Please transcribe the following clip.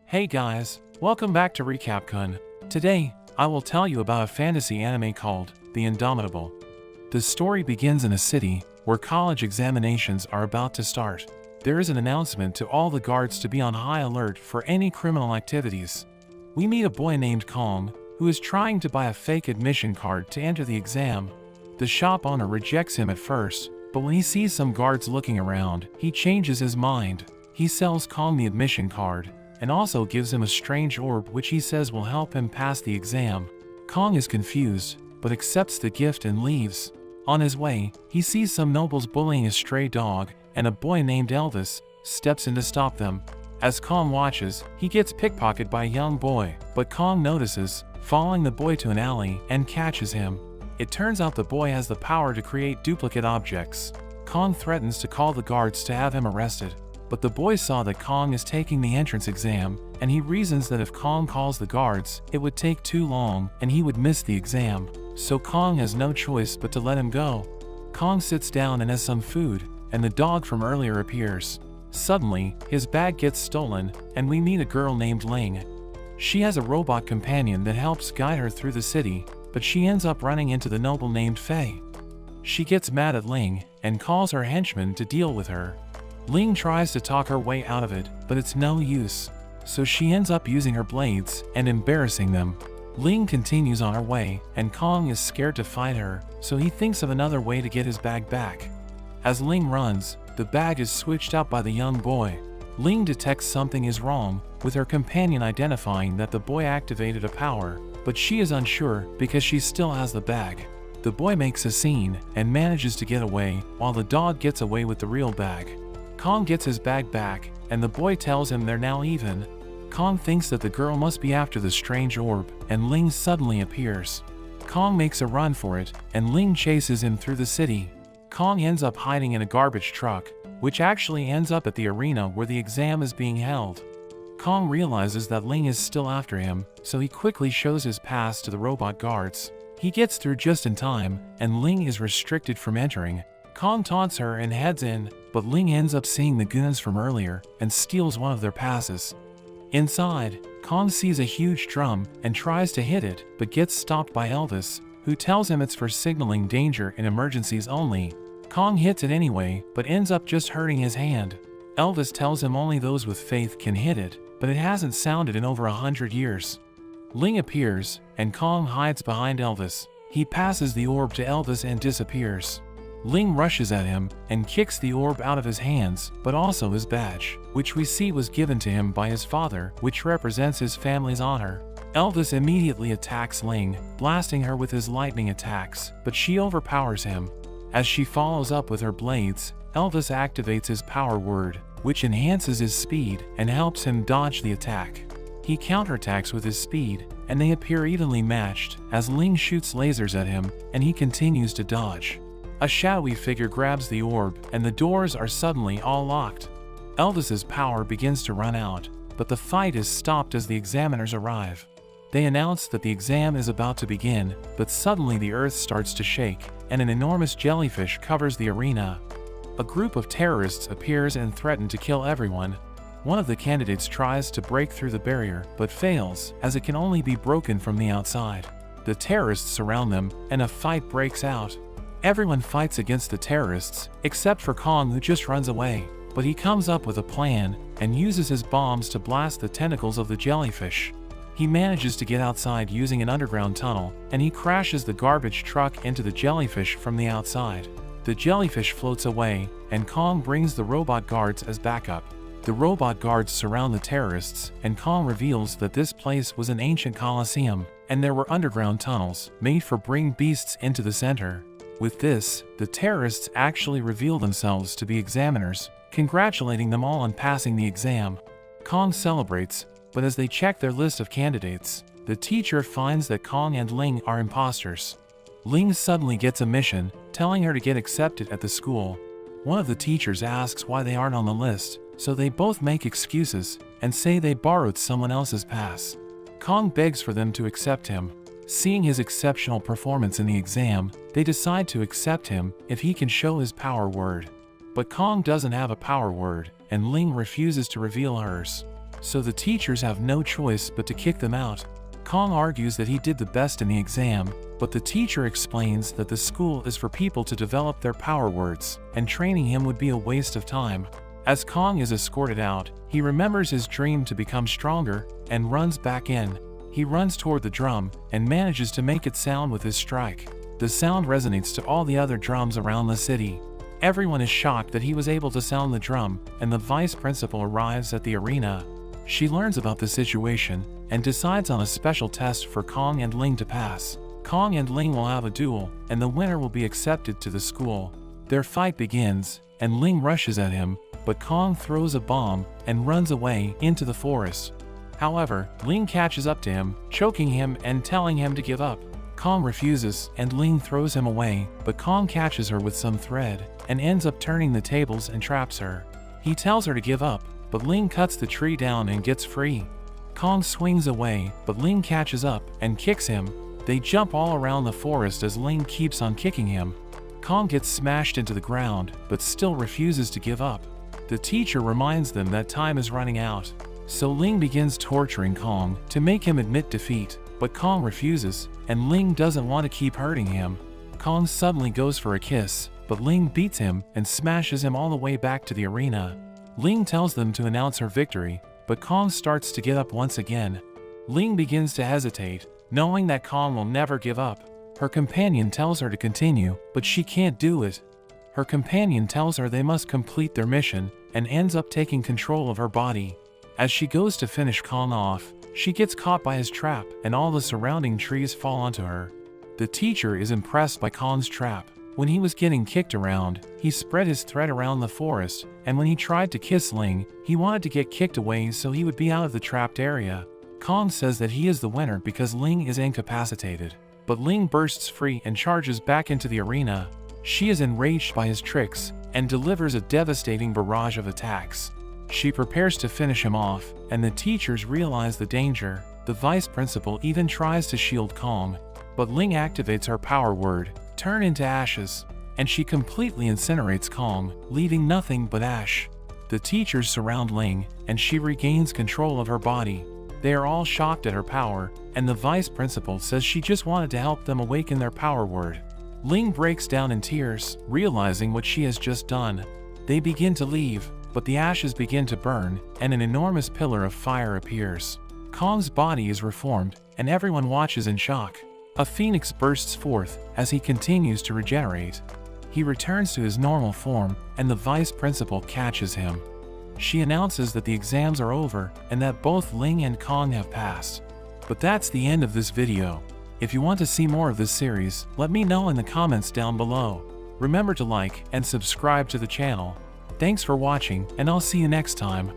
Hey guys, welcome back to RecapCon. Today, I will tell you about a fantasy anime called The Indomitable. The story begins in a city where college examinations are about to start. There is an announcement to all the guards to be on high alert for any criminal activities. We meet a boy named Kong, who is trying to buy a fake admission card to enter the exam. The shop owner rejects him at first, but when he sees some guards looking around, he changes his mind. He sells Kong the admission card, and also gives him a strange orb which he says will help him pass the exam. Kong is confused, but accepts the gift and leaves. On his way, he sees some nobles bullying a stray dog, and a boy named Elvis steps in to stop them. As Kong watches, he gets pickpocketed by a young boy, but Kong notices, following the boy to an alley, and catches him. It turns out the boy has the power to create duplicate objects. Kong threatens to call the guards to have him arrested. But the boy saw that Kong is taking the entrance exam, and he reasons that if Kong calls the guards, it would take too long and he would miss the exam. So Kong has no choice but to let him go. Kong sits down and has some food, and the dog from earlier appears. Suddenly, his bag gets stolen, and we meet a girl named Ling. She has a robot companion that helps guide her through the city, but she ends up running into the noble named Fei. She gets mad at Ling and calls her henchmen to deal with her. Ling tries to talk her way out of it, but it's no use. So she ends up using her blades and embarrassing them. Ling continues on her way, and Kong is scared to fight her, so he thinks of another way to get his bag back. As Ling runs, the bag is switched out by the young boy. Ling detects something is wrong, with her companion identifying that the boy activated a power, but she is unsure because she still has the bag. The boy makes a scene and manages to get away, while the dog gets away with the real bag. Kong gets his bag back, and the boy tells him they're now even. Kong thinks that the girl must be after the strange orb, and Ling suddenly appears. Kong makes a run for it, and Ling chases him through the city. Kong ends up hiding in a garbage truck, which actually ends up at the arena where the exam is being held. Kong realizes that Ling is still after him, so he quickly shows his pass to the robot guards. He gets through just in time, and Ling is restricted from entering. Kong taunts her and heads in, but Ling ends up seeing the goons from earlier and steals one of their passes. Inside, Kong sees a huge drum and tries to hit it, but gets stopped by Elvis, who tells him it's for signaling danger in emergencies only. Kong hits it anyway, but ends up just hurting his hand. Elvis tells him only those with faith can hit it, but it hasn't sounded in over 100 years. Ling appears, and Kong hides behind Elvis. He passes the orb to Elvis and disappears. Ling rushes at him and kicks the orb out of his hands, but also his badge, which we see was given to him by his father, which represents his family's honor. Elvis immediately attacks Ling, blasting her with his lightning attacks, but she overpowers him. As she follows up with her blades, Elvis activates his power word, which enhances his speed and helps him dodge the attack. He counterattacks with his speed, and they appear evenly matched as Ling shoots lasers at him, and he continues to dodge. A shadowy figure grabs the orb, and the doors are suddenly all locked. Elvis's power begins to run out, but the fight is stopped as the examiners arrive. They announce that the exam is about to begin, but suddenly the earth starts to shake, and an enormous jellyfish covers the arena. A group of terrorists appears and threaten to kill everyone. One of the candidates tries to break through the barrier, but fails, as it can only be broken from the outside. The terrorists surround them, and a fight breaks out. Everyone fights against the terrorists, except for Kong, who just runs away, but he comes up with a plan and uses his bombs to blast the tentacles of the jellyfish. He manages to get outside using an underground tunnel, and he crashes the garbage truck into the jellyfish from the outside. The jellyfish floats away, and Kong brings the robot guards as backup. The robot guards surround the terrorists, and Kong reveals that this place was an ancient coliseum, and there were underground tunnels made for bringing beasts into the center. With this, the terrorists actually reveal themselves to be examiners, congratulating them all on passing the exam. Kong celebrates, but as they check their list of candidates, the teacher finds that Kong and Ling are imposters. Ling suddenly gets a mission, telling her to get accepted at the school. One of the teachers asks why they aren't on the list, so they both make excuses and say they borrowed someone else's pass. Kong begs for them to accept him. Seeing his exceptional performance in the exam, they decide to accept him if he can show his power word. But Kong doesn't have a power word, and Ling refuses to reveal hers. so the teachers have no choice but to kick them out. Kong argues that he did the best in the exam, but the teacher explains that the school is for people to develop their power words, and training him would be a waste of time. As Kong is escorted out, he remembers his dream to become stronger and runs back in. He runs toward the drum and manages to make it sound with his strike. The sound resonates to all the other drums around the city. Everyone is shocked that he was able to sound the drum, and the vice principal arrives at the arena. She learns about the situation and decides on a special test for Kong and Ling to pass. Kong and Ling will have a duel, and the winner will be accepted to the school. Their fight begins, and Ling rushes at him, but Kong throws a bomb and runs away into the forest. However, Ling catches up to him, choking him and telling him to give up. Kong refuses, and Ling throws him away, but Kong catches her with some thread and ends up turning the tables and traps her. He tells her to give up, but Ling cuts the tree down and gets free. Kong swings away, but Ling catches up and kicks him. They jump all around the forest as Ling keeps on kicking him. Kong gets smashed into the ground, but still refuses to give up. The teacher reminds them that time is running out, so Ling begins torturing Kong to make him admit defeat, but Kong refuses, and Ling doesn't want to keep hurting him. Kong suddenly goes for a kiss, but Ling beats him and smashes him all the way back to the arena. Ling tells them to announce her victory, but Kong starts to get up once again. Ling begins to hesitate, knowing that Kong will never give up. Her companion tells her to continue, but she can't do it. Her companion tells her they must complete their mission, and ends up taking control of her body. As she goes to finish Kong off, she gets caught by his trap, and all the surrounding trees fall onto her. The teacher is impressed by Kong's trap. When he was getting kicked around, he spread his thread around the forest, and when he tried to kiss Ling, he wanted to get kicked away so he would be out of the trapped area. Kong says that he is the winner because Ling is incapacitated, but Ling bursts free and charges back into the arena. She is enraged by his tricks and delivers a devastating barrage of attacks. She prepares to finish him off, and the teachers realize the danger. The vice principal even tries to shield Kong, but Ling activates her power word, turn into ashes, and she completely incinerates Kong, leaving nothing but ash. The teachers surround Ling, and she regains control of her body. They are all shocked at her power, and the vice principal says she just wanted to help them awaken their power word. Ling breaks down in tears, realizing what she has just done. They begin to leave, but the ashes begin to burn, and an enormous pillar of fire appears. Kong's body is reformed, and everyone watches in shock. A phoenix bursts forth as he continues to regenerate. He returns to his normal form, and the vice principal catches him. She announces that the exams are over and that both Ling and Kong have passed. But that's the end of this video. If you want to see more of this series, let me know in the comments down below. Remember to like and subscribe to the channel. Thanks for watching, and I'll see you next time.